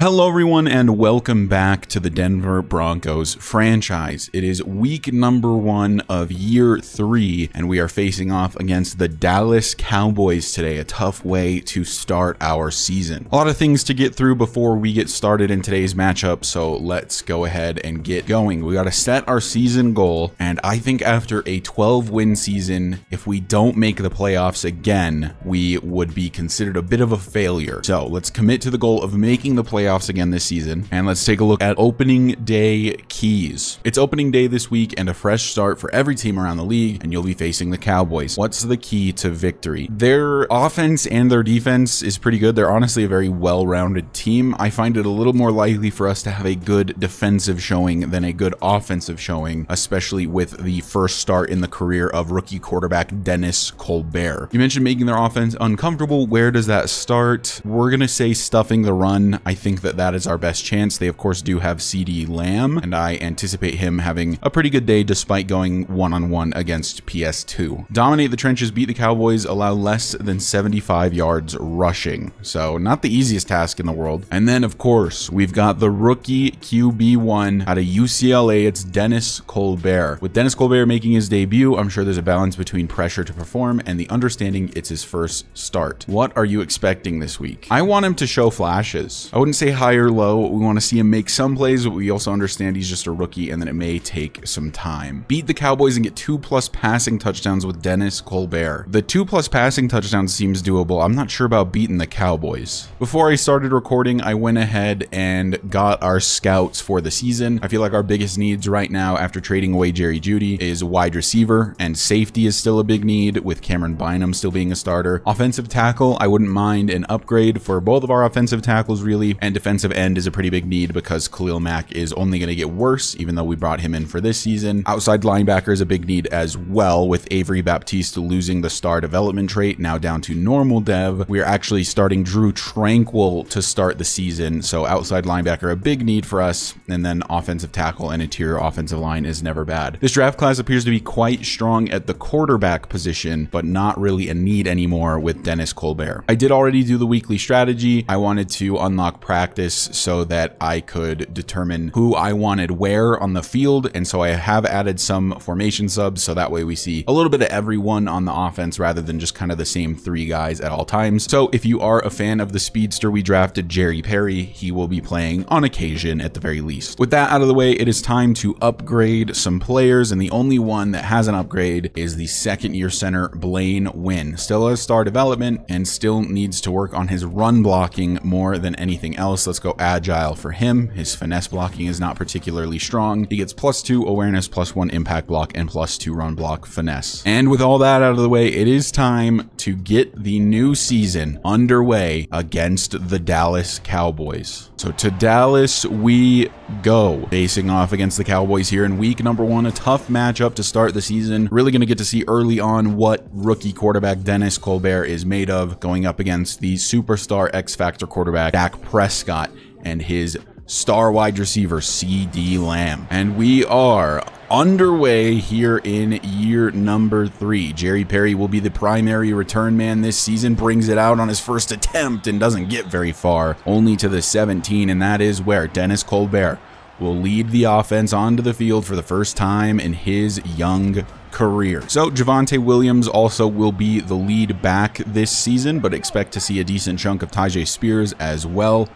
Hello everyone and welcome back to the Denver Broncos franchise. It is week number 1 of year 3 and we are facing off against the Dallas Cowboys today. A tough way to start our season. A lot of things to get through before we get started in today's matchup, so let's go ahead and get going. We got to set our season goal, and I think after a 12-win season, if we don't make the playoffs again, we would be considered a bit of a failure. So let's commit to the goal of making the playoffs again this season, and let's take a look at opening day keys. It's opening day this week and a fresh start for every team around the league, and you'll be facing the Cowboys. What's the key to victory? Their offense and their defense is pretty good. They're honestly a very well-rounded team. I find it a little more likely for us to have a good defensive showing than a good offensive showing, especially with the first start in the career of rookie quarterback Dennis Colbert. You mentioned making their offense uncomfortable. Where does that start? We're gonna say stuffing the run. I think that is our best chance. They of course do have CD Lamb, and I anticipate him having a pretty good day despite going one-on-one against PS2. Dominate the trenches, beat the Cowboys, allow less than 75 yards rushing. So not the easiest task in the world. And then of course we've got the rookie QB1 out of UCLA. It's Dennis Colbert. With Dennis Colbert making his debut, I'm sure there's a balance between pressure to perform and the understanding it's his first start. What are you expecting this week? I want him to show flashes. I wouldn't say high or low. We want to see him make some plays, but we also understand he's just a rookie and that it may take some time. Beat the Cowboys and get 2+ passing touchdowns with Dennis Colbert. The 2+ passing touchdowns seems doable. I'm not sure about beating the Cowboys. Before I started recording, I went ahead and got our scouts for the season. I feel like our biggest needs right now after trading away Jerry Jeudy is wide receiver, and safety is still a big need with Cameron Bynum still being a starter. Offensive tackle, I wouldn't mind an upgrade for both of our offensive tackles really, and defensive end is a pretty big need because Khalil Mack is only going to get worse even though we brought him in for this season. Outside linebacker is a big need as well, with Avery Baptiste losing the star development trait, now down to normal dev. We are actually starting Drew Tranquil to start the season, so outside linebacker a big need for us, and then offensive tackle and interior offensive line is never bad. This draft class appears to be quite strong at the quarterback position, but not really a need anymore with Dennis Colbert. I did already do the weekly strategy. I wanted to unlock practice so that I could determine who I wanted where on the field, and so I have added some formation subs so that way we see a little bit of everyone on the offense rather than just kind of the same 3 guys at all times. So if you are a fan of the speedster we drafted, Jerry Perry, he will be playing on occasion at the very least. With that out of the way, it is time to upgrade some players, and the only one that has an upgrade is the second-year center Blaine Wynn. Still has star development and still needs to work on his run blocking more than anything else. Let's go agile for him. His finesse blocking is not particularly strong. He gets +2 awareness, +1 impact block, and +2 run block finesse. And with all that out of the way, it is time to get the new season underway against the Dallas Cowboys. So to Dallas we go, facing off against the Cowboys here in week number 1. A tough matchup to start the season. Really going to get to see early on what rookie quarterback Dennis Colbert is made of, going up against the superstar X-Factor quarterback Dak Prescott and his star wide receiver CD Lamb. And we are underway here in year number 3. Jerry Perry will be the primary return man this season, brings it out on his first attempt and doesn't get very far, only to the 17, and that is where Dennis Colbert will lead the offense onto the field for the first time in his young career. So Javonte Williams also will be the lead back this season, but expect to see a decent chunk of Tyjae Spears as well,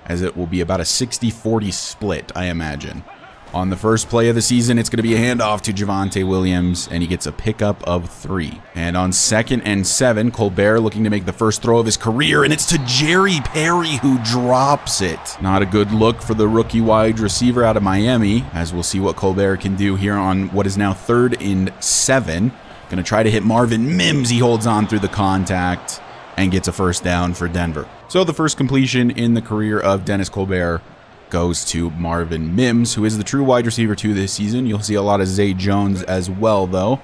as it will be about a 60-40 split, I imagine. On the first play of the season, it's going to be a handoff to Javonte Williams, and he gets a pickup of 3. And on 2nd and 7, Colbert looking to make the first throw of his career, and it's to Jerry Perry, who drops it. Not a good look for the rookie wide receiver out of Miami, as we'll see what Colbert can do here on what is now 3rd and 7. Going to try to hit Marvin Mims. He holds on through the contact and gets a first down for Denver. So the first completion in the career of Dennis Colbert goes to Marvin Mims, who is the true wide receiver 2 this season. You'll see a lot of Zay Jones as well, though.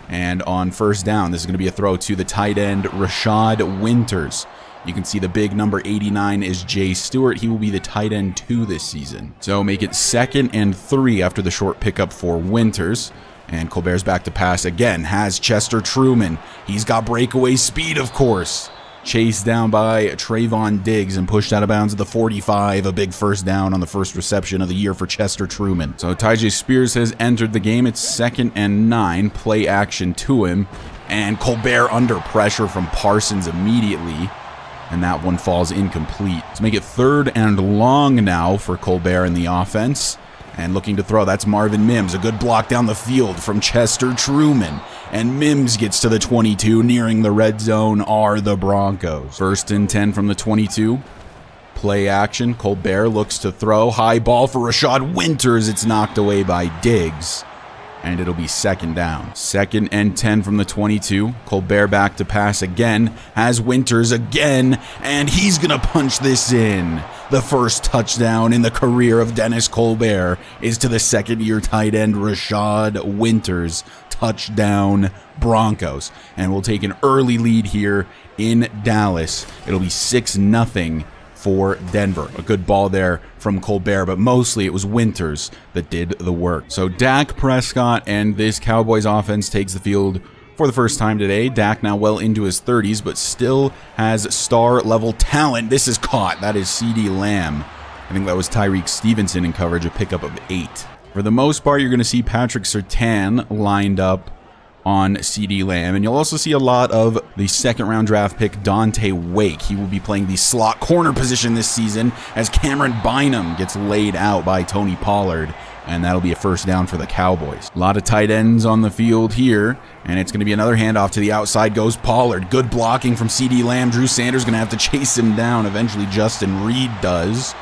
And on first down, this is going to be a throw to the tight end, Rashad Winters. You can see the big number 89 is Jay Stewart. He will be the tight end 2 this season. So make it 2nd and 3 after the short pickup for Winters. And Colbert's back to pass again, has Chester Truman. He's got breakaway speed, of course. chased down by Trayvon Diggs and pushed out of bounds at the 45. A big first down on the first reception of the year for Chester Truman. So Tyjae Spears has entered the game. It's 2nd and 9. Play action to him. And Colbert under pressure from Parsons immediately. And that one falls incomplete. To make it 3rd and long now for Colbert in the offense. And looking to throw, that's Marvin Mims. A good block down the field from Chester Truman. And Mims gets to the 22. Nearing the red zone are the Broncos. 1st and 10 from the 22. Play action. Colbert looks to throw. High ball for Rashad Winters. It's knocked away by Diggs. And it'll be 2nd down. 2nd and 10 from the 22. Colbert back to pass again. Has Winters again. And he's going to punch this in. The first touchdown in the career of Dennis Colbert is to the 2nd-year tight end Rashad Winters. Touchdown Broncos. And we'll take an early lead here in Dallas. It'll be 6-0 for Denver. A good ball there from Colbert, but mostly it was Winters that did the work. So Dak Prescott and this Cowboys offense takes the field for the first time today. Dak now well into his 30s, but still has star-level talent. This is caught. That is CeeDee Lamb. I think that was Tyreek Stevenson in coverage, a pickup of 8. For the most part, you're going to see Patrick Surtain lined up on CeeDee Lamb, and you'll also see a lot of the 2nd-round draft pick Dante Wake. He will be playing the slot corner position this season as Cameron Bynum gets laid out by Tony Pollard, and that'll be a first down for the Cowboys. A lot of tight ends on the field here, and it's going to be another handoff to the outside goes Pollard. Good blocking from CeeDee Lamb. Drew Sanders going to have to chase him down. Eventually Justin Reed does,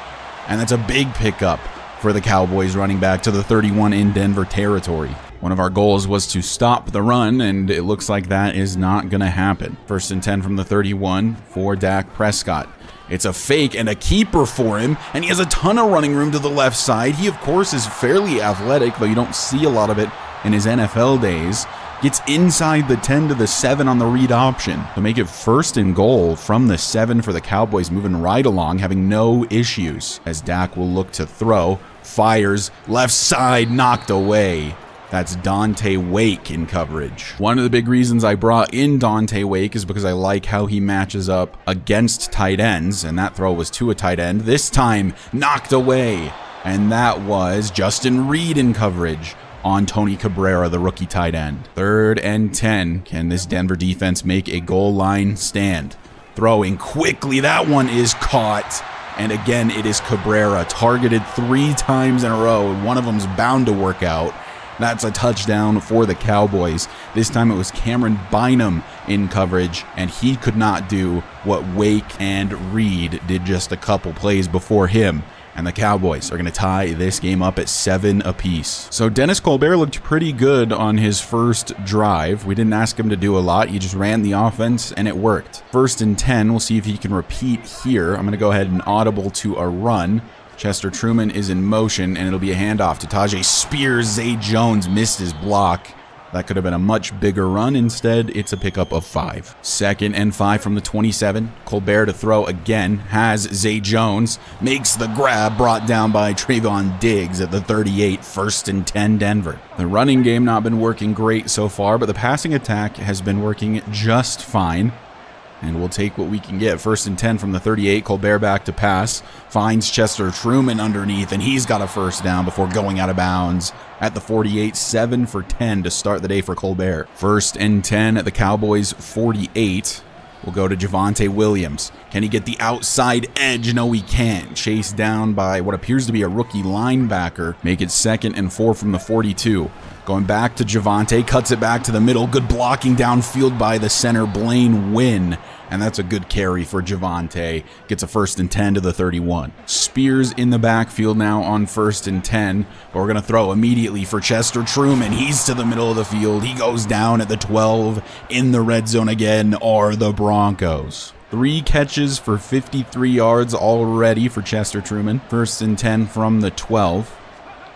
and that's a big pickup for the Cowboys running back to the 31 in Denver territory. One of our goals was to stop the run, and it looks like that is not going to happen. 1st and 10 from the 31 for Dak Prescott. It's a fake and a keeper for him, and he has a ton of running room to the left side. He, of course, is fairly athletic, though you don't see a lot of it in his NFL days. Gets inside the 10 to the 7 on the read option to make it 1st and goal from the 7 for the Cowboys, moving right along, having no issues as Dak will look to throw. Fires, left side, knocked away. That's Dante Wake in coverage. One of the big reasons I brought in Dante Wake is because I like how he matches up against tight ends, and that throw was to a tight end. This time, knocked away, and that was Justin Reed in coverage on Tony Cabrera, the rookie tight end. 3rd and 10. Can this Denver defense make a goal line stand? Throwing quickly. That one is caught. And again, it is Cabrera, targeted 3 times in a row. One of them's bound to work out. That's a touchdown for the Cowboys. This time it was Cameron Bynum in coverage, and he could not do what Wake and Reed did just a couple plays before him. And the Cowboys are going to tie this game up at 7 apiece. So Dennis Colbert looked pretty good on his first drive. We didn't ask him to do a lot. He just ran the offense, and it worked. 1st and 10. We'll see if he can repeat here. I'm going to go ahead and audible to a run. Chester Truman is in motion, and it'll be a handoff to Tyjae Spears. Zay Jones missed his block. That could have been a much bigger run. Instead, it's a pickup of 5. 2nd and 5 from the 27. Colbert to throw again. Has Zay Jones. Makes the grab, brought down by Trayvon Diggs at the 38. 1st and 10 Denver. The running game not been working great so far, but the passing attack has been working just fine. And we'll take what we can get. 1st and 10 from the 38. Colbert back to pass. Finds Chester Truman underneath, and he's got a first down before going out of bounds at the 48. 7 for 10 to start the day for Colbert. 1st and 10 at the Cowboys' 48. We'll go to Javonte Williams. Can he get the outside edge? No, he can't. Chased down by what appears to be a rookie linebacker. Make it 2nd and 4 from the 42. Going back to Javonte, cuts it back to the middle. Good blocking downfield by the center, Blaine Wynn. And that's a good carry for Javonte. Gets a 1st and 10 to the 31. Spears in the backfield now on 1st and 10. But we're going to throw immediately for Chester Truman. He's to the middle of the field. He goes down at the 12. In the red zone again are the Broncos. 3 catches for 53 yards already for Chester Truman. 1st and 10 from the 12.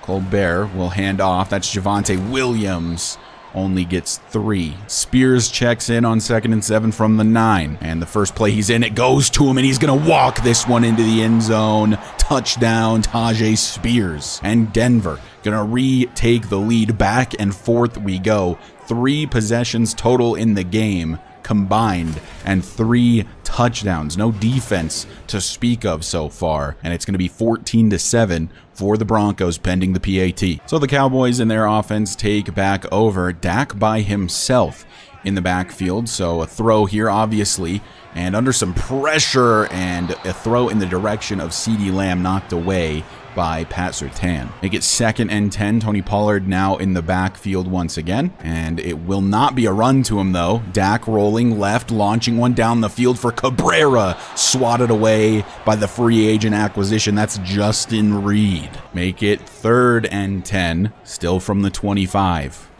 Colbert will hand off. That's Javonte Williams. Only gets 3. Spears checks in on 2nd and 7 from the 9. And the first play he's in, it goes to him, and he's going to walk this one into the end zone. Touchdown, Tyjae Spears. And Denver going to retake the lead. Back and forth we go. 3 possessions total in the game. combined and 3 touchdowns. No defense to speak of so far, and it's going to be 14-7 for the Broncos pending the PAT. So the Cowboys and their offense take back over. Dak by himself in the backfield, so a throw here obviously, and under some pressure, and a throw in the direction of CeeDee Lamb knocked away by Pat Surtain. Make it 2nd and 10. Tony Pollard now in the backfield once again, and it will not be a run to him though. Dak rolling left, launching one down the field for Cabrera, swatted away by the free agent acquisition. That's Justin Reed. Make it 3rd and 10, still from the 25.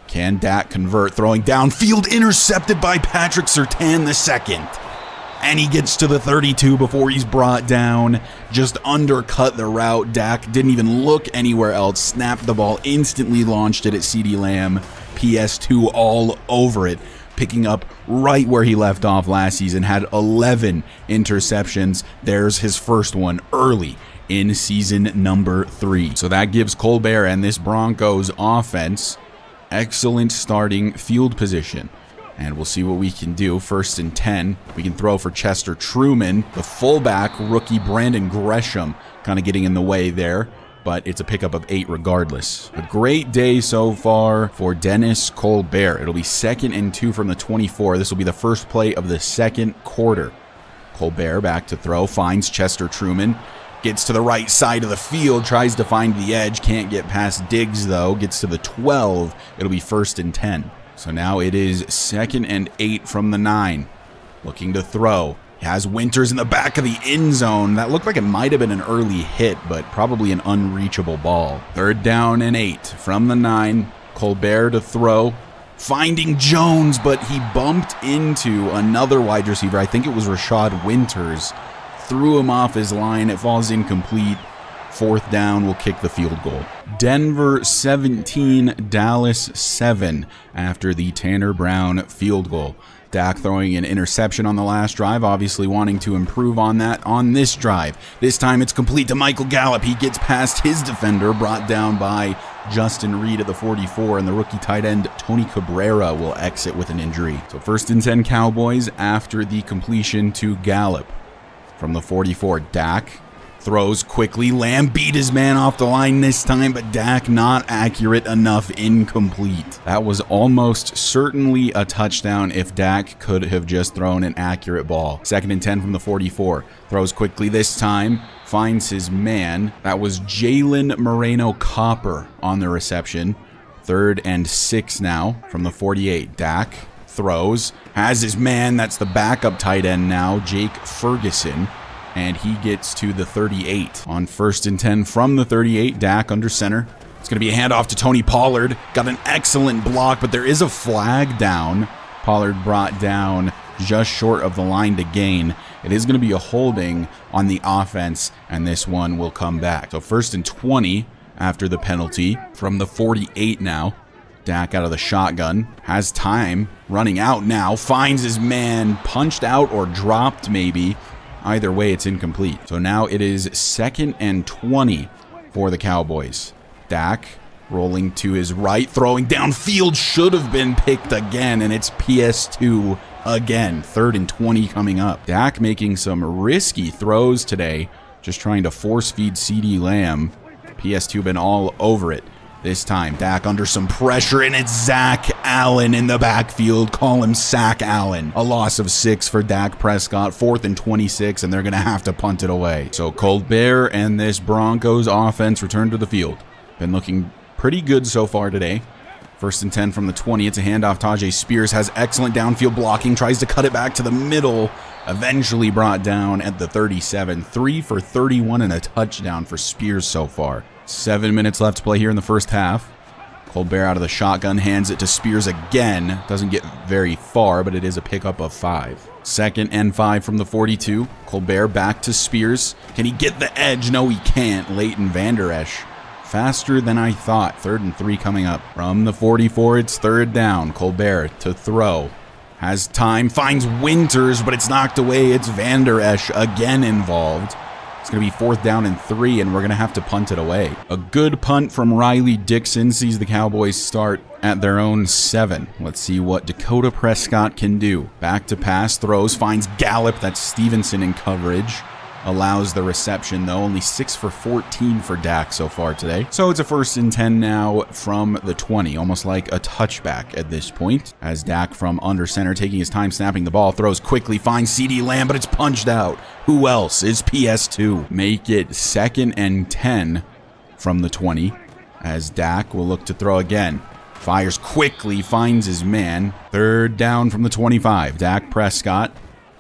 Can Dak convert? Throwing downfield, intercepted by Patrick Surtain II. And he gets to the 32 before he's brought down. Just undercut the route. Dak didn't even look anywhere else. Snapped the ball, instantly launched it at CeeDee Lamb. PS2 all over it. Picking up right where he left off last season. Had 11 interceptions. There's his first one early in season number 3. So that gives Colbert and this Broncos offense excellent starting field position. And we'll see what we can do. 1st and 10. We can throw for Chester Truman. The fullback, rookie Brandon Gresham, kind of getting in the way there. But it's a pickup of 8 regardless. A great day so far for Dennis Colbert. It'll be 2nd and 2 from the 24. This will be the first play of the 2nd quarter. Colbert back to throw. Finds Chester Truman. Gets to the right side of the field, tries to find the edge, can't get past Diggs though, gets to the 12, it'll be 1st and 10. So now it is 2nd and 8 from the 9. Looking to throw. He has Winters in the back of the end zone. That looked like it might have been an early hit, but probably an unreachable ball. 3rd down and 8 from the 9. Colbert to throw. Finding Jones, but he bumped into another wide receiver. I think it was Rashad Winters. Threw him off his line. It falls incomplete. 4th down will kick the field goal. Denver 17, Dallas 7 after the Tanner Brown field goal. Dak throwing an interception on the last drive, obviously wanting to improve on that on this drive. This time it's complete to Michael Gallup. He gets past his defender, brought down by Justin Reed at the 44, and the rookie tight end Tony Cabrera will exit with an injury. So 1st and 10 Cowboys after the completion to Gallup. From the 44, Dak throws quickly. Lamb beat his man off the line this time, but Dak not accurate enough, incomplete. That was almost certainly a touchdown if Dak could have just thrown an accurate ball. 2nd and 10 from the 44. Throws quickly this time. Finds his man. That was Jalen Moreno Copper on the reception. 3rd and 6 now from the 48. Dak throws, has his man, that's the backup tight end now, Jake Ferguson, and he gets to the 38. On 1st and 10 from the 38, Dak under center. It's going to be a handoff to Tony Pollard. Got an excellent block, but there is a flag down. Pollard brought down just short of the line to gain. It is going to be a holding on the offense, and this one will come back. So 1st and 20 after the penalty from the 48 now. Dak out of the shotgun, has time, running out now, finds his man, punched out or dropped maybe. Either way, it's incomplete. So now it is 2nd and 20 for the Cowboys. Dak rolling to his right, throwing downfield, should have been picked again, and it's PS2 again. 3rd and 20 coming up. Dak making some risky throws today, just trying to force feed CeeDee Lamb. PS2 been all over it. This time, Dak under some pressure, and it's Zach Allen in the backfield. Call him Sack Allen. A loss of 6 for Dak Prescott. 4th and 26, and they're going to have to punt it away. So Colbert and this Broncos offense return to the field. Been looking pretty good so far today. 1st and 10 from the 20. It's a handoff. Tajay Spears has excellent downfield blocking. Tries to cut it back to the middle. Eventually brought down at the 37. 3 for 31 and a touchdown for Spears so far. 7 minutes left to play here in the first half. Colbert out of the shotgun, hands it to Spears again. Doesn't get very far, but it is a pickup of 5. 2nd and 5 from the 42. Colbert back to Spears. Can he get the edge? No, he can't. Leighton Vander Esch. Faster than I thought. 3rd and 3 coming up. From the 44, it's 3rd down. Colbert to throw. Has time, finds Winters, but it's knocked away. It's Vander Esch again involved. It's going to be 4th down and 3, and we're going to have to punt it away. A good punt from Riley Dixon sees the Cowboys start at their own 7. Let's see what Dakota Prescott can do. Back to pass, throws, finds Gallup. That's Stevenson in coverage. Allows the reception, though. Only 6 for 14 for Dak so far today. So it's a 1st and 10 now from the 20, almost like a touchback at this point. As Dak from under center, taking his time snapping the ball, throws quickly, finds CeeDee Lamb, but it's punched out. Who else is PS2? Make it 2nd and 10 from the 20, as Dak will look to throw again. Fires quickly, finds his man. 3rd down from the 25. Dak Prescott.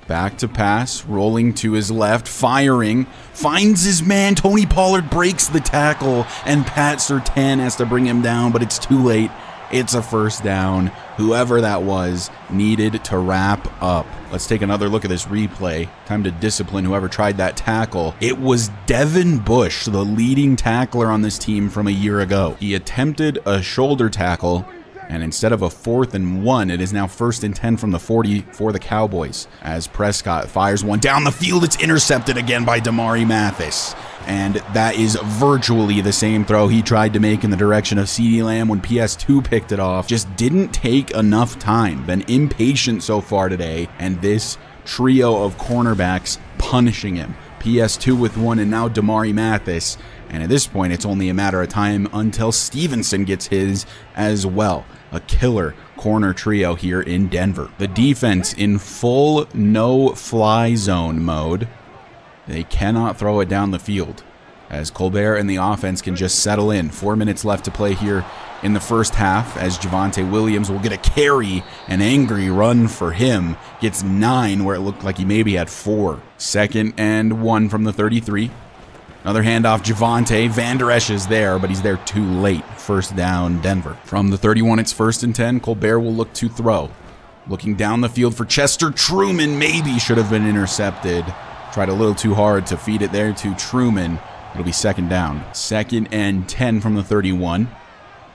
Back to pass, rolling to his left, firing, finds his man. Tony Pollard breaks the tackle, and Pat Surtain has to bring him down, but it's too late. It's a 1st down. Whoever that was needed to wrap up. Let's take another look at this replay. Time to discipline whoever tried that tackle. It was Devin Bush, the leading tackler on this team from a year ago. He attempted a shoulder tackle, and instead of a 4th and 1, it is now 1st and 10 from the 40 for the Cowboys. As Prescott fires one down the field, it's intercepted again by Damari Mathis. And that is virtually the same throw he tried to make in the direction of CeeDee Lamb when PS2 picked it off. Just didn't take enough time. Been impatient so far today, and this trio of cornerbacks punishing him. PS2 with 1, and now Damari Mathis. And at this point, it's only a matter of time until Stevenson gets his as well. A killer corner trio here in Denver. The defense in full no-fly zone mode. They cannot throw it down the field, as Colbert and the offense can just settle in. 4 minutes left to play here in the first half, as Javonte Williams will get a carry. An angry run for him. Gets 9 where it looked like he maybe had 4. 2nd and 1 from the 33. Another handoff, Javonte. Van Der Esch is there, but he's there too late. 1st down, Denver. From the 31, it's 1st and 10. Colbert will look to throw. Looking down the field for Chester Truman. Maybe should have been intercepted. Tried a little too hard to feed it there to Truman. It'll be 2nd down. 2nd and 10 from the 31.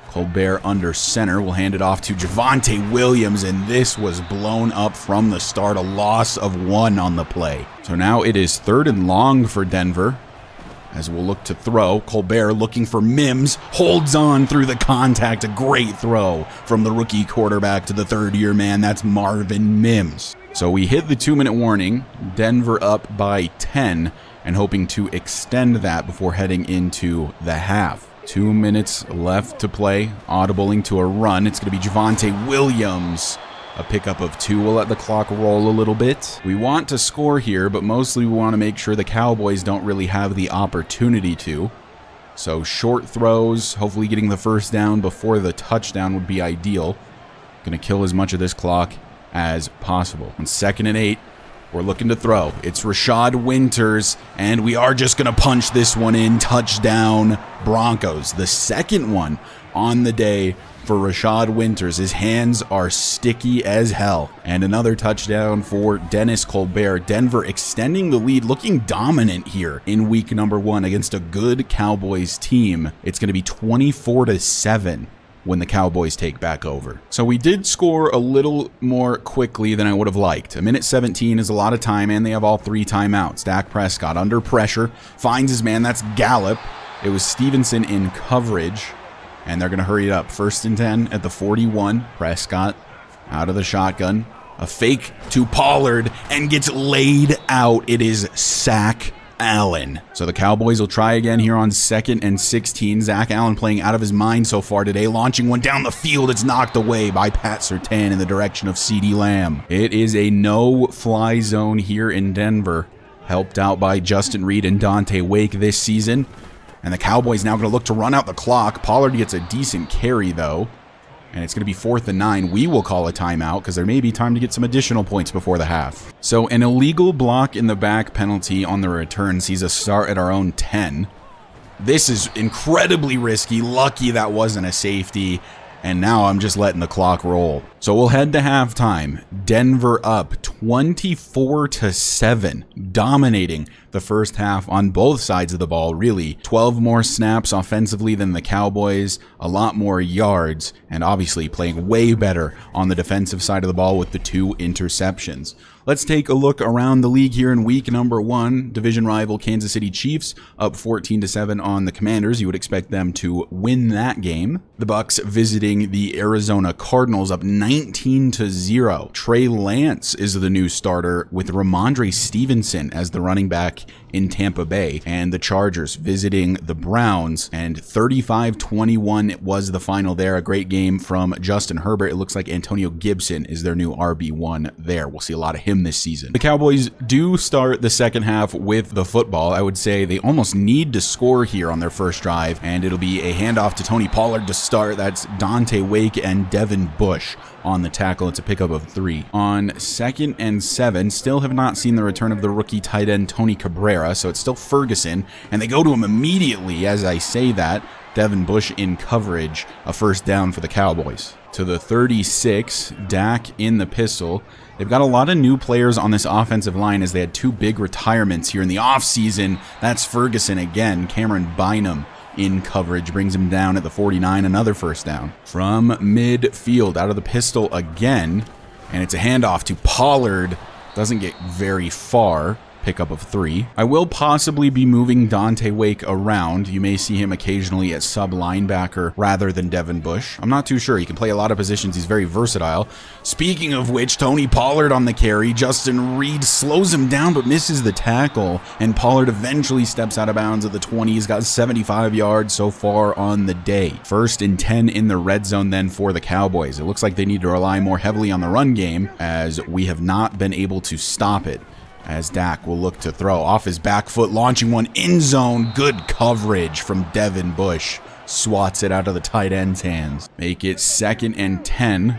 Colbert under center will hand it off to Javonte Williams, and this was blown up from the start. A loss of 1 on the play. So now it is 3rd and long for Denver, as we'll look to throw. Colbert looking for Mims, holds on through the contact. A great throw from the rookie quarterback to the 3rd-year man. That's Marvin Mims. So we hit the 2-minute warning. Denver up by 10, and hoping to extend that before heading into the half. 2 minutes left to play. Audibling to a run. It's going to be Javonte Williams. A pickup of 2 will let the clock roll a little bit. We want to score here, but mostly we want to make sure the Cowboys don't really have the opportunity to. So short throws, hopefully getting the 1st down before the touchdown would be ideal. Going to kill as much of this clock as possible. On 2nd and 8, we're looking to throw. It's Rashad Winters, and we are just going to punch this one in. Touchdown, Broncos. The 2nd one on the day for Rashad Winters. His hands are sticky as hell. And another touchdown for Dennis Colbert. Denver extending the lead, looking dominant here in week number 1 against a good Cowboys team. It's going to be 24-7 when the Cowboys take back over. So we did score a little more quickly than I would have liked. 1:17 is a lot of time, and they have all 3 timeouts. Dak Prescott under pressure, finds his man. That's Gallup. It was Stevenson in coverage, and they're going to hurry it up. 1st and 10 at the 41. Prescott out of the shotgun. A fake to Pollard, and gets laid out. It is Zach Allen. So the Cowboys will try again here on 2nd and 16. Zach Allen playing out of his mind so far today. Launching one down the field. It's knocked away by Pat Surtain in the direction of CeeDee Lamb. It is a no-fly zone here in Denver, helped out by Justin Reed and Dante Wake this season. And the Cowboys now going to look to run out the clock. Pollard gets a decent carry, though. And it's going to be 4th and 9. We will call a timeout because there may be time to get some additional points before the half. So an illegal block in the back penalty on the return sees us start at our own 10. This is incredibly risky. Lucky that wasn't a safety. And now I'm just letting the clock roll. So we'll head to halftime. Denver up 24-7, dominating the the first half on both sides of the ball, really. 12 more snaps offensively than the Cowboys, a lot more yards, and obviously playing way better on the defensive side of the ball with the 2 interceptions. Let's take a look around the league here in week number 1. Division rival Kansas City Chiefs up 14-7 on the Commanders. You would expect them to win that game. The Bucs visiting the Arizona Cardinals up 19-0. Trey Lance is the new starter with Ramondre Stevenson as the running back in Tampa Bay. And the Chargers visiting the Browns, and 35-21 was the final there. A great game from Justin Herbert. It looks like Antonio Gibson is their new RB1 there. We'll see a lot of him this season. The Cowboys do start the second half with the football. I would say they almost need to score here on their first drive, and it'll be a handoff to Tony Pollard to start. That's Dante Wake and Devin Bush on the tackle. It's a pickup of 3. On 2nd and 7, still have not seen the return of the rookie tight end Tony Cabrera, so it's still Ferguson, and they go to him immediately as I say that. Devin Bush in coverage, a first down for the Cowboys. To the 36, Dak in the pistol. They've got a lot of new players on this offensive line as they had 2 big retirements here in the offseason. That's Ferguson again. Cameron Bynum in coverage brings him down at the 49, another first down. From midfield, out of the pistol again, and it's a handoff to Pollard. Doesn't get very far. Pickup of 3. I will possibly be moving Dante Wake around. You may see him occasionally at sub linebacker rather than Devin Bush. I'm not too sure. He can play a lot of positions. He's very versatile. Speaking of which, Tony Pollard on the carry. Justin Reed slows him down but misses the tackle, and Pollard eventually steps out of bounds at the 20. He's got 75 yards so far on the day. 1st and 10 in the red zone then for the Cowboys. It looks like they need to rely more heavily on the run game as we have not been able to stop it. As Dak will look to throw off his back foot, launching one in zone. Good coverage from Devin Bush. Swats it out of the tight end's hands. Make it 2nd and 10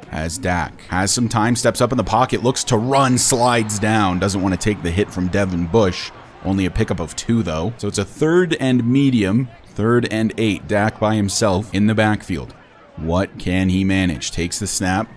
as Dak has some time, steps up in the pocket, looks to run, slides down. Doesn't want to take the hit from Devin Bush. Only a pickup of 2 though. So it's a 3rd and medium, 3rd and 8. Dak by himself in the backfield. What can he manage? Takes the snap.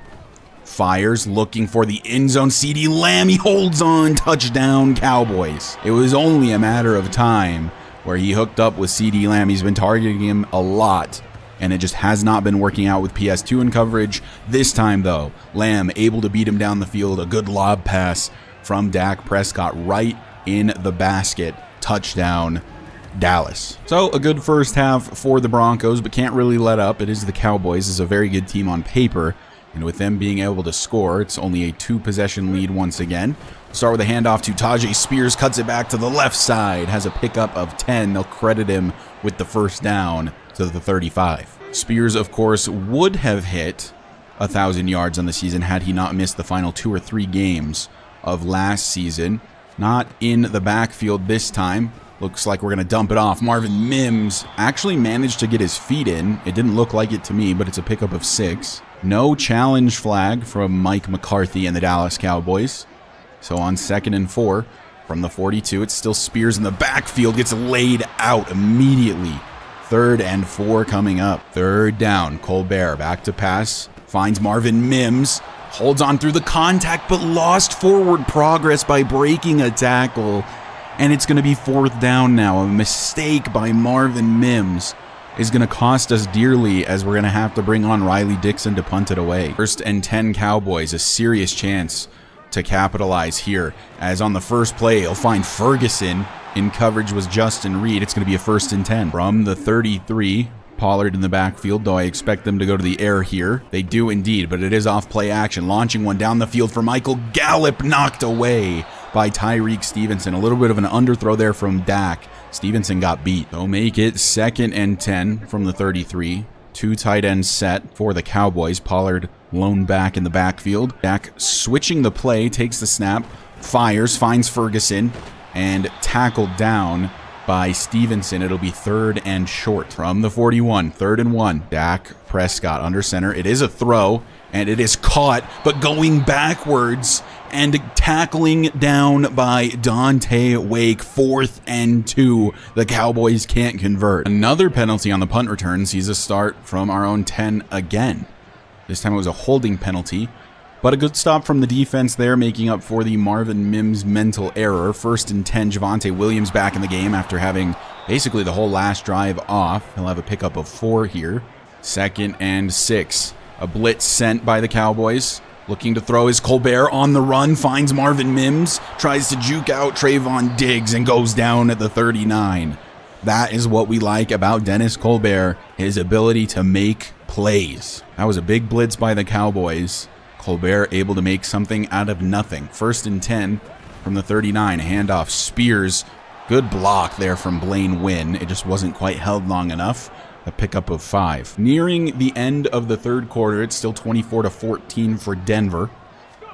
Fires, looking for the end zone. CeeDee Lamb, he holds on. Touchdown, Cowboys. It was only a matter of time where he hooked up with CeeDee Lamb. He's been targeting him a lot, and it just has not been working out with PS2 in coverage. This time, though, Lamb able to beat him down the field. A good lob pass from Dak Prescott right in the basket. Touchdown, Dallas. So a good first half for the Broncos, but can't really let up. It is the Cowboys. It's a very good team on paper. And with them being able to score, it's only a 2-possession lead once again. Start with a handoff to Tajay Spears, cuts it back to the left side, has a pickup of 10. They'll credit him with the first down to the 35. Spears, of course, would have hit 1,000 yards on the season had he not missed the final 2 or 3 games of last season. Not in the backfield this time. Looks like we're going to dump it off. Marvin Mims actually managed to get his feet in. It didn't look like it to me, but it's a pickup of 6. No challenge flag from Mike McCarthy and the Dallas Cowboys. So on 2nd and 4 from the 42, it's still Spears in the backfield. Gets laid out immediately. 3rd and 4 coming up. 3rd down. Colbert back to pass. Finds Marvin Mims. Holds on through the contact, but lost forward progress by breaking a tackle. And it's going to be 4th down now. A mistake by Marvin Mims is going to cost us dearly as we're going to have to bring on Riley Dixon to punt it away. 1st and 10 Cowboys, a serious chance to capitalize here. As on the first play, he'll find Ferguson. In coverage was Justin Reed. It's going to be a 1st and 10. From the 33, Pollard in the backfield, though I expect them to go to the air here. They do indeed, but it is off play action. Launching one down the field for Michael Gallup, knocked away by Tyreek Stevenson. A little bit of an underthrow there from Dak. Stevenson got beat. They'll make it 2nd and 10 from the 33. 2 tight ends set for the Cowboys. Pollard lone back in the backfield. Dak switching the play, takes the snap, fires, finds Ferguson, and tackled down by Stevenson. It'll be 3rd and short from the 41. 3rd and 1. Dak Prescott under center. It is a throw, and it is caught, but going backwards and tackling down by Dante Wake. 4th and 2. The Cowboys can't convert. Another penalty on the punt return sees a start from our own 10 again. This time it was a holding penalty, But a good stop from the defense there, making up for the Marvin Mims mental error. 1st and 10, Javonte Williams back in the game after having basically the whole last drive off. He'll have a pickup of 4 here. 2nd and 6. A blitz sent by the Cowboys. Looking to throw is Colbert on the run, finds Marvin Mims, tries to juke out Trayvon Diggs and goes down at the 39. That is what we like about Dennis Colbert, his ability to make plays. That was a big blitz by the Cowboys. Colbert able to make something out of nothing. 1st and 10 from the 39. Handoff, Spears. Good block there from Blaine Wynn. It just wasn't quite held long enough. A pickup of 5. Nearing the end of the 3rd quarter, it's still 24-14 for Denver.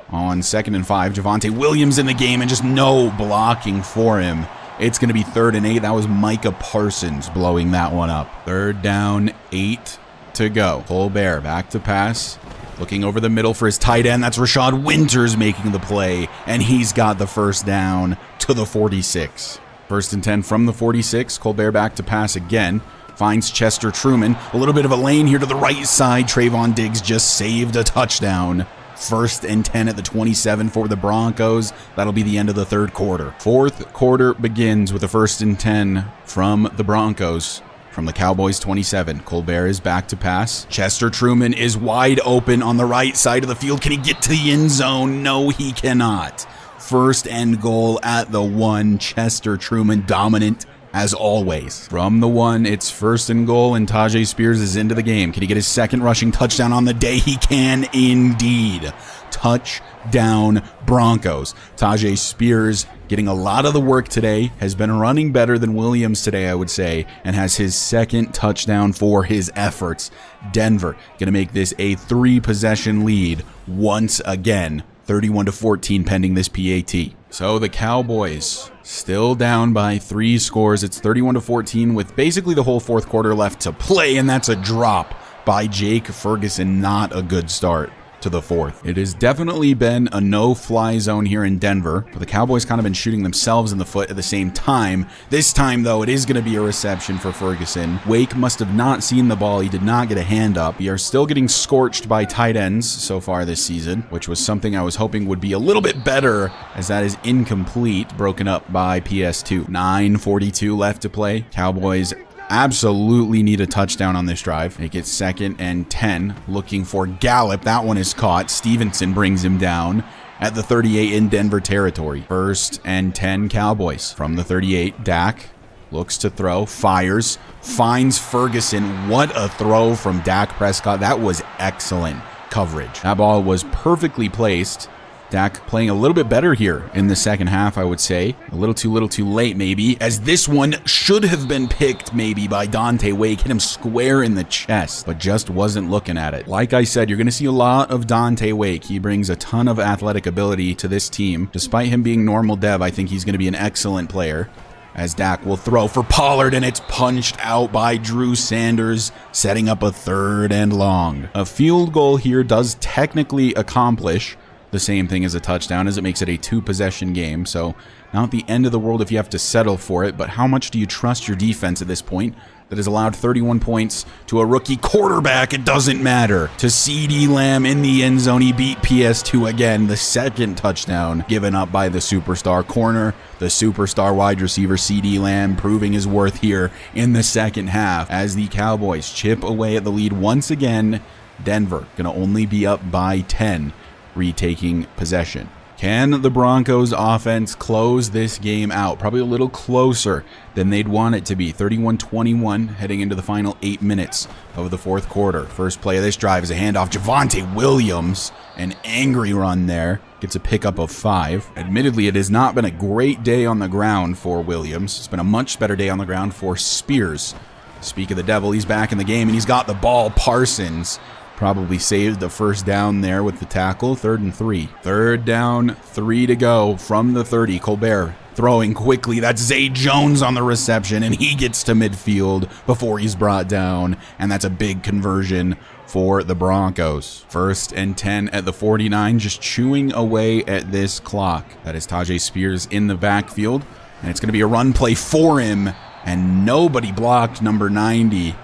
On 2nd and 5, Javonte Williams in the game and just no blocking for him. It's going to be 3rd and 8. That was Micah Parsons blowing that one up. 3rd down, 8 to go. Colbert back to pass. Looking over the middle for his tight end. That's Rashad Winters making the play, and he's got the 1st down to the 46. 1st and 10 from the 46. Colbert back to pass again. Finds Chester Truman. A little bit of a lane here to the right side. Trayvon Diggs just saved a touchdown. 1st and 10 at the 27 for the Broncos. That'll be the end of the 3rd quarter. 4th quarter begins with a 1st and 10 from the Broncos. From the Cowboys 27, Colbert is back to pass. Chester Truman is wide open on the right side of the field. Can he get to the end zone? No, he cannot. 1st and goal at the 1. Chester Truman dominant as always. From the 1, it's 1st and goal, and Tajay Spears is into the game. Can he get his 2nd rushing touchdown on the day? He can indeed. Touchdown Broncos. Tajay Spears getting a lot of the work today, has been running better than Williams today, I would say, and has his 2nd touchdown for his efforts. Denver going to make this a 3-possession lead once again. 31-14 pending this PAT. So the Cowboys still down by 3 scores. It's 31-14 with basically the whole 4th quarter left to play, and that's a drop by Jake Ferguson. Not a good start to the 4th. It has definitely been a no-fly zone here in Denver, but the Cowboys kind of been shooting themselves in the foot at the same time. This time, though, it is going to be a reception for Ferguson. Wake must have not seen the ball. He did not get a hand up. We are still getting scorched by tight ends so far this season, which was something I was hoping would be a little bit better, as that is incomplete, broken up by PS2. 9:42 left to play. Cowboys absolutely need a touchdown on this drive. Make it 2nd and 10. Looking for Gallup. That one is caught. Stevenson brings him down at the 38 in Denver territory. 1st and 10 Cowboys. From the 38, Dak looks to throw. Fires. Finds Ferguson. What a throw from Dak Prescott. That was excellent coverage. That ball was perfectly placed. Dak playing a little bit better here in the 2nd half, I would say. A little too late, maybe, as this one should have been picked, maybe, by Dante Wake. Hit him square in the chest, but just wasn't looking at it. Like I said, you're going to see a lot of Dante Wake. He brings a ton of athletic ability to this team. Despite him being normal dev, I think he's going to be an excellent player. As Dak will throw for Pollard, and it's punched out by Drew Sanders, setting up a 3rd and long. A field goal here does technically accomplish the same thing as a touchdown, as it makes it a 2-possession game. So not the end of the world if you have to settle for it, but how much do you trust your defense at this point that has allowed 31 points to a rookie quarterback? It doesn't matter. To CeeDee Lamb in the end zone, he beat PS2 again. The 2nd touchdown given up by the superstar corner, the superstar wide receiver CeeDee Lamb, proving his worth here in the 2nd half as the Cowboys chip away at the lead once again. Denver gonna only be up by 10. Retaking possession. Can the Broncos offense close this game out? Probably a little closer than they'd want it to be. 31-21 heading into the final 8 minutes of the 4th quarter. First play of this drive is a handoff. Javonte Williams, an angry run there. Gets a pickup of 5. Admittedly, it has not been a great day on the ground for Williams. It's been a much better day on the ground for Spears. Speak of the devil, he's back in the game, and he's got the ball. Parsons probably saved the 1st down there with the tackle. 3rd and 3. 3rd down, 3 to go from the 30. Colbert throwing quickly. That's Zay Jones on the reception, and he gets to midfield before he's brought down, and that's a big conversion for the Broncos. 1st and 10 at the 49, just chewing away at this clock. That is Tajay Spears in the backfield, and it's going to be a run play for him, and nobody blocked number 90.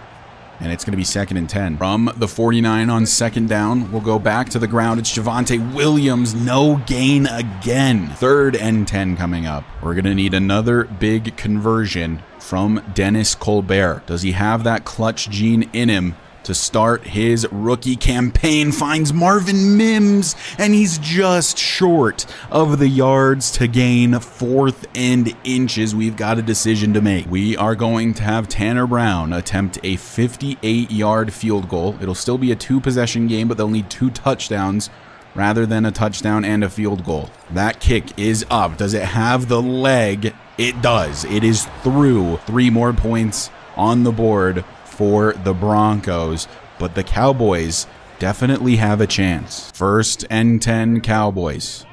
And it's going to be 2nd and 10. From the 49 on 2nd down, we'll go back to the ground. It's Javonte Williams. No gain again. 3rd and 10 coming up. We're going to need another big conversion from Dennis Colbert. Does he have that clutch gene in him to start his rookie campaign? Finds Marvin Mims, and he's just short of the yards to gain. 4th and inches. We've got a decision to make. We are going to have Tanner Brown attempt a 58-yard field goal. It'll still be a 2-possession game, but they'll need 2 touchdowns rather than a touchdown and a field goal. That kick is up. Does it have the leg? It does. It is through. 3 more points on the board for the Broncos, but the Cowboys definitely have a chance. 1st and 10 Cowboys.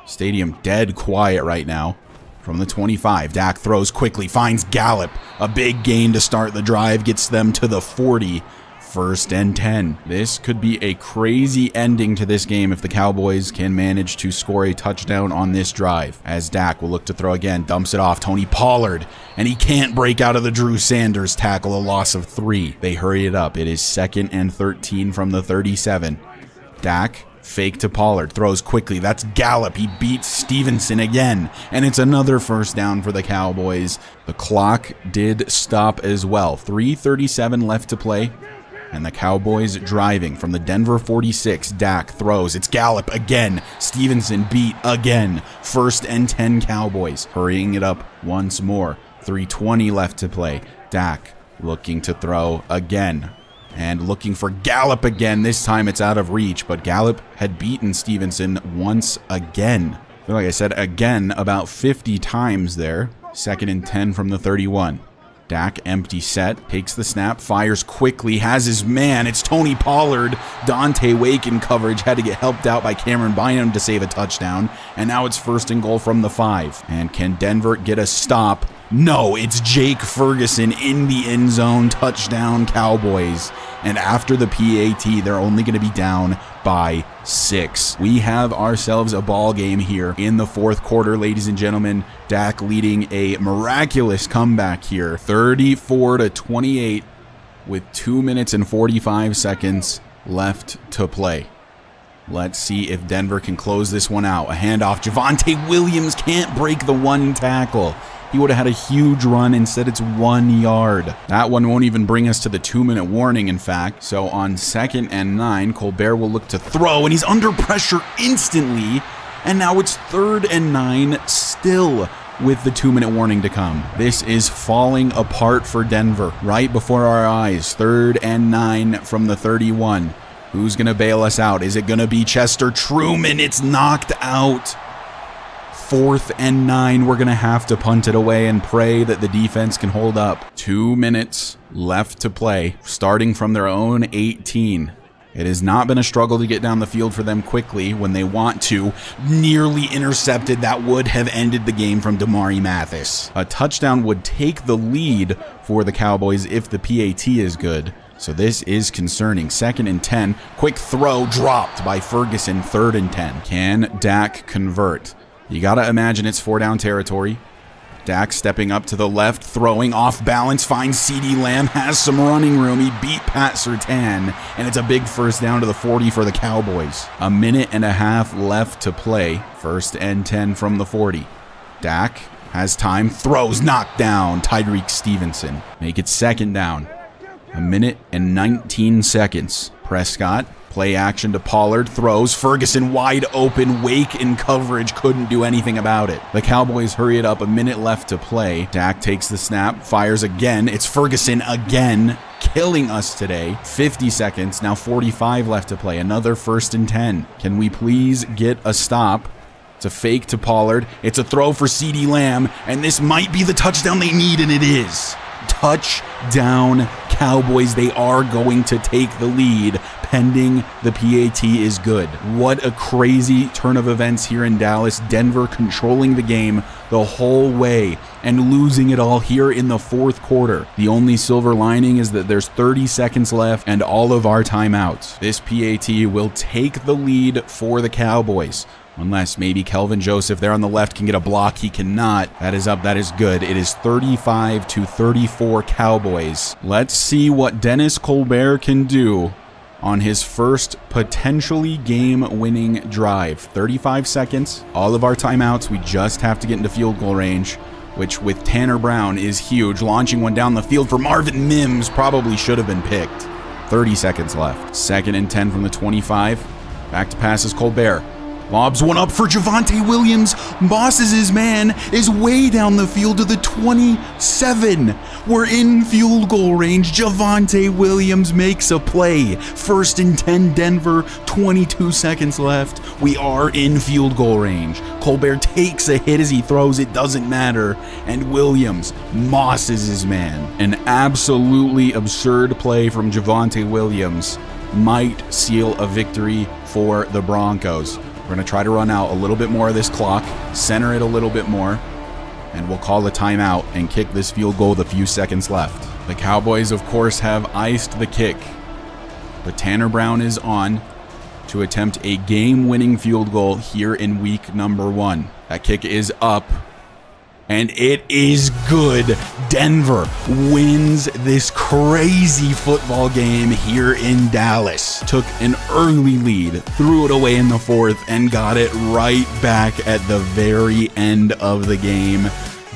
Stadium dead quiet right now. From the 25, Dak throws quickly, finds Gallup. A big gain to start the drive, gets them to the 40. 1st and 10. This could be a crazy ending to this game if the Cowboys can manage to score a touchdown on this drive. As Dak will look to throw again, dumps it off Tony Pollard, and he can't break out of the Drew Sanders tackle, a loss of 3. They hurry it up. It is 2nd and 13 from the 37. Dak fake to Pollard, throws quickly. That's Gallup. He beats Stevenson again, and it's another 1st down for the Cowboys. The clock did stop as well. 3:37 left to play. And the Cowboys driving from the Denver 46. Dak throws. It's Gallup again. Stevenson beat again. 1st and 10 Cowboys. Hurrying it up once more. 3:20 left to play. Dak looking to throw again. And looking for Gallup again. This time it's out of reach, but Gallup had beaten Stevenson once again. Like I said, again, about 50 times there. 2nd and 10 from the 31. Dak, empty set, takes the snap, fires quickly, has his man. It's Tony Pollard. Dante Wake in coverage, had to get helped out by Cameron Bynum to save a touchdown. And now it's 1st and goal from the 5. And can Denver get a stop? No, it's Jake Ferguson in the end zone. Touchdown, Cowboys. And after the PAT, they're only going to be down by 6. We have ourselves a ball game here in the 4th quarter, ladies and gentlemen. Dak leading a miraculous comeback here, 34-28, with 2 minutes and 45 seconds left to play. Let's see if Denver can close this one out. A handoff. Javonte Williams can't break the 1 tackle. He would have had a huge run. Instead, it's 1 yard. That one won't even bring us to the 2-minute warning, in fact. So on 2nd and 9, Colbert will look to throw, and he's under pressure instantly. And now it's 3rd and 9, still with the 2-minute warning to come. This is falling apart for Denver right before our eyes. 3rd and 9 from the 31. Who's going to bail us out? Is it going to be Chester Truman? It's knocked out. 4th and 9, we're going to have to punt it away and pray that the defense can hold up. 2 minutes left to play, starting from their own 18. It has not been a struggle to get down the field for them quickly when they want to. Nearly intercepted. That would have ended the game from Damari Mathis. A touchdown would take the lead for the Cowboys if the PAT is good. So this is concerning. 2nd and 10. Quick throw dropped by Ferguson. 3rd and 10. Can Dak convert? You got to imagine it's 4-down territory. Dak stepping up to the left, throwing off balance, finds CeeDee Lamb, has some running room. He beat Pat Surtain, and it's a big 1st down to the 40 for the Cowboys. 1.5 minutes left to play. 1st and 10 from the 40. Dak has time, throws, knocked down. Tyreek Stevenson. Make it 2nd down. 1 minute and 19 seconds. Prescott. Play action to Pollard, throws, Ferguson wide open, Wake in coverage, couldn't do anything about it. The Cowboys hurry it up, 1 minute left to play. Dak takes the snap, fires again, it's Ferguson again, killing us today. 50 seconds, now 45 left to play, another 1st and 10. Can we please get a stop? It's a fake to Pollard, it's a throw for CeeDee Lamb, and this might be the touchdown they need, and it is. Touchdown, Cowboys. They are going to take the lead pending the PAT is good. What a crazy turn of events here in Dallas. Denver controlling the game the whole way and losing it all here in the 4th quarter. The only silver lining is that there's 30 seconds left and all of our timeouts. This PAT will take the lead for the Cowboys. Unless maybe Kelvin Joseph there on the left can get a block. He cannot. That is up. That is good. It is 35-34 Cowboys. Let's see what Dennis Colbert can do on his first potentially game-winning drive. 35 seconds. All of our timeouts. We just have to get into field goal range, which with Tanner Brown is huge. Launching one down the field for Marvin Mims. Probably should have been picked. 30 seconds left. 2nd and 10 from the 25. Back to passes Colbert. Lobs one up for Javonte Williams. Bosses his man, is way down the field to the 27. We're in field goal range. Javonte Williams makes a play. 1st and 10 Denver, 22 seconds left. We are in field goal range. Colbert takes a hit as he throws, it doesn't matter. And Williams mosses his man. An absolutely absurd play from Javonte Williams might seal a victory for the Broncos. We're going to try to run out a little bit more of this clock, center it a little bit more, and we'll call a timeout and kick this field goal with a few seconds left. The Cowboys, of course, have iced the kick, but Tanner Brown is on to attempt a game-winning field goal here in week number 1. That kick is up, and it is good. Denver wins this crazy football game here in Dallas. Took an early lead, threw it away in the 4th, and got it right back at the very end of the game.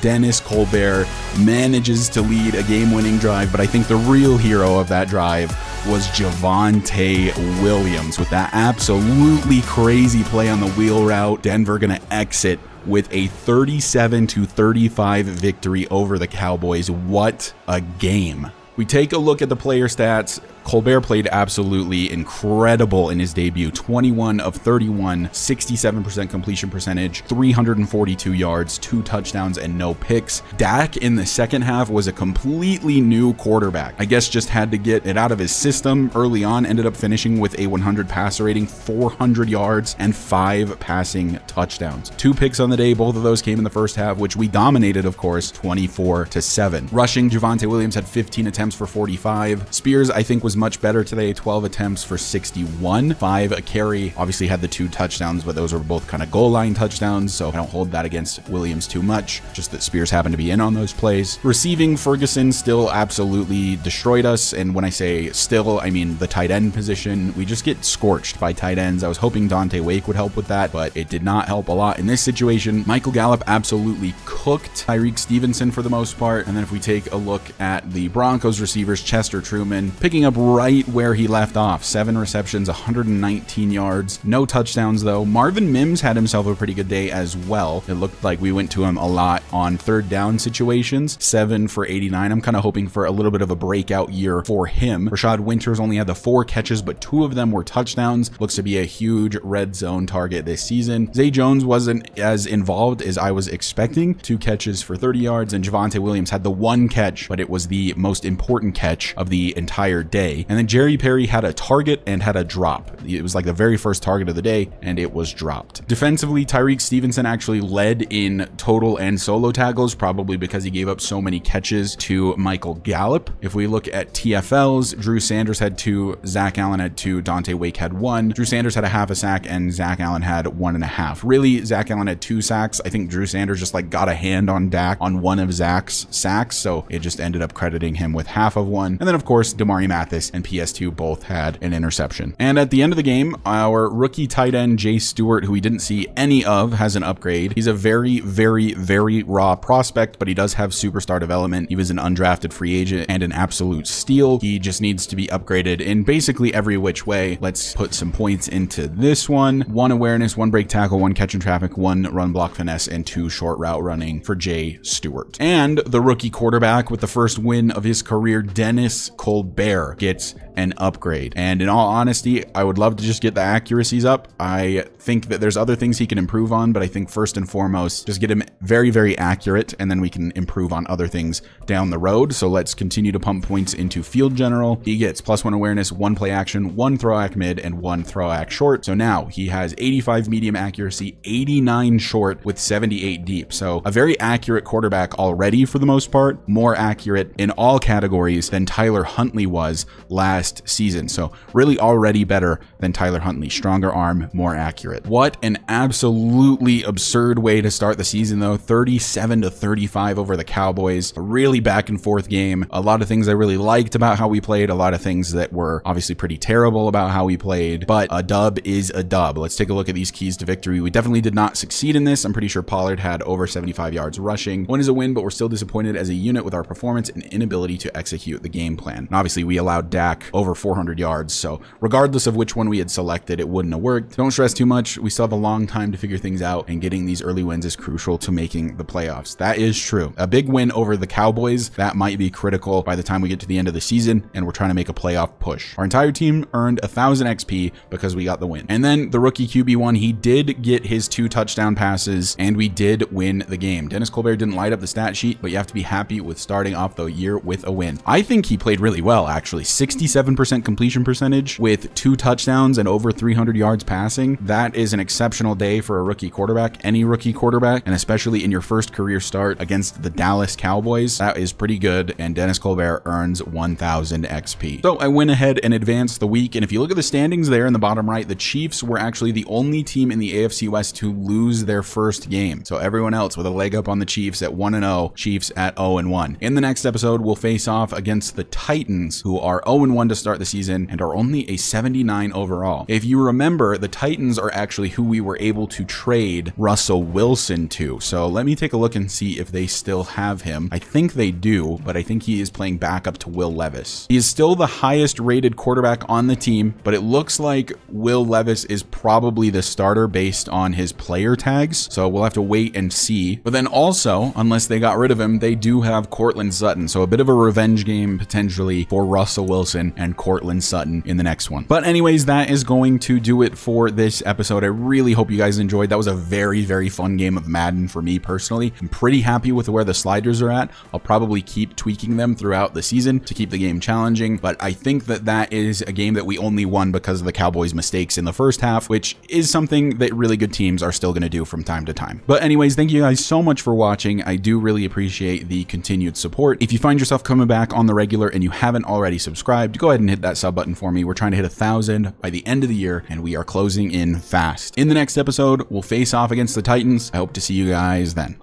Dennis Colbert manages to lead a game-winning drive, but I think the real hero of that drive was Javonte Williams with that absolutely crazy play on the wheel route. Denver gonna exit with a 37-35 victory over the Cowboys. What a game. We take a look at the player stats. Colbert played absolutely incredible in his debut. 21 of 31, 67% completion percentage, 342 yards, 2 touchdowns, and no picks. Dak in the second half was a completely new quarterback. I guess just had to get it out of his system early on. Ended up finishing with a 100 passer rating, 400 yards, and 5 passing touchdowns. 2 picks on the day. Both of those came in the first half, which we dominated, of course, 24-7. Rushing, Javonte Williams had 15 attempts for 45. Spears, I think, was much better today. 12 attempts for 61, 5 a carry. Obviously had the 2 touchdowns, but those were both kind of goal line touchdowns, so I don't hold that against Williams too much. Just that Spears happened to be in on those plays. Receiving, Ferguson still absolutely destroyed us, and when I say still, I mean the tight end position. We just get scorched by tight ends. I was hoping Dante Wake would help with that, but it did not help a lot in this situation. Michael Gallup absolutely cooked Tyreek Stevenson for the most part. And then if we take a look at the Broncos receivers, Chester Truman picking up right where he left off. 7 receptions, 119 yards, no touchdowns though. Marvin Mims had himself a pretty good day as well. It looked like we went to him a lot on 3rd down situations. 7 for 89. I'm kind of hoping for a little bit of a breakout year for him. Rashad Winters only had the 4 catches, but 2 of them were touchdowns. Looks to be a huge red zone target this season. Zay Jones wasn't as involved as I was expecting. 2 catches for 30 yards, and Javonte Williams had the 1 catch, but it was the most important catch of the entire day. And then Jerry Perry had a target and had a drop. It was like the very first target of the day, and it was dropped. Defensively, Tyreek Stevenson actually led in total and solo tackles, probably because he gave up so many catches to Michael Gallup. If we look at TFLs, Drew Sanders had 2, Zach Allen had 2, Dante Wake had 1. Drew Sanders had a half a sack, and Zach Allen had 1.5. Really, Zach Allen had 2 sacks. I think Drew Sanders just like got a hand on Dak on one of Zach's sacks, so it just ended up crediting him with half of one. And then of course, Damari Mathis and PS2 both had an interception. And at the end of the game, our rookie tight end, Jay Stewart, who we didn't see any of, has an upgrade. He's a very, very, very raw prospect, but he does have superstar development. He was an undrafted free agent and an absolute steal. He just needs to be upgraded in basically every which way. Let's put some points into this one. 1 awareness, 1 break tackle, 1 catch and traffic, 1 run block finesse, and 2 short route running for Jay Stewart. And the rookie quarterback with the first win of his career, Dennis Colbert, gets an upgrade. And in all honesty, I would love to just get the accuracies up. I think that there's other things he can improve on, but I think first and foremost, just get him very, very accurate, and then we can improve on other things down the road. So let's continue to pump points into field general. He gets +1 awareness, 1 play action, 1 throw act mid, and 1 throw act short. So now he has 85 medium accuracy, 89 short with 78 deep. So a very accurate quarterback already for the most part, more accurate in all categories than Tyler Huntley was last season. So really already better than Tyler Huntley. Stronger arm, more accurate. What an absolutely absurd way to start the season though. 37-35 over the Cowboys. A really back and forth game. A lot of things I really liked about how we played. A lot of things that were obviously pretty terrible about how we played, but a dub is a dub. Let's take a look at these keys to victory. We definitely did not succeed in this. I'm pretty sure Pollard had over 75 yards rushing. Win is a win, but we're still disappointed as a unit with our performance and inability to execute the game plan. And obviously we allowed Dak over 400 yards. So regardless of which one we had selected, it wouldn't have worked. Don't stress too much. We still have a long time to figure things out, and getting these early wins is crucial to making the playoffs. That is true. A big win over the Cowboys, that might be critical by the time we get to the end of the season and we're trying to make a playoff push. Our entire team earned 1,000 XP because we got the win. And then the rookie QB1, he did get his 2 touchdown passes and we did win the game. Dennis Colbert didn't light up the stat sheet, but you have to be happy with starting off the year with a win. I think he played really well, actually. 67% completion percentage with 2 touchdowns and over 300 yards passing. That is an exceptional day for a rookie quarterback, any rookie quarterback, and especially in your first career start against the Dallas Cowboys. That is pretty good, and Dennis Colbert earns 1,000 XP. So I went ahead and advanced the week, and if you look at the standings there in the bottom right, the Chiefs were actually the only team in the AFC West to lose their first game. So everyone else with a leg up on the Chiefs at 1-0, Chiefs at 0-1. In the next episode, we'll face off against the Titans, who are 0-1 to start the season and are only a 79 overall. If you remember, the Titans are actually who we were able to trade Russell Wilson to. So let me take a look and see if they still have him. I think they do, but I think he is playing backup to Will Levis. He is still the highest rated quarterback on the team, but it looks like Will Levis is probably the starter based on his player tags. So we'll have to wait and see. But then also, unless they got rid of him, they do have Cortland Sutton. So a bit of a revenge game potentially for Russell Wilson and Cortland Sutton in the next one. But anyways, that is going to do it for this episode. I really hope you guys enjoyed. That was a very, very fun game of Madden for me personally. I'm pretty happy with where the sliders are at. I'll probably keep tweaking them throughout the season to keep the game challenging, but I think that that is a game that we only won because of the Cowboys' mistakes in the first half, which is something that really good teams are still going to do from time to time. But anyways, thank you guys so much for watching. I do really appreciate the continued support. If you find yourself coming back on the regular and you haven't already subscribed, go ahead and hit that sub button for me. We're trying to hit 1,000 by the end of the year, and we are closing in fast. In the next episode, we'll face off against the Titans. I hope to see you guys then.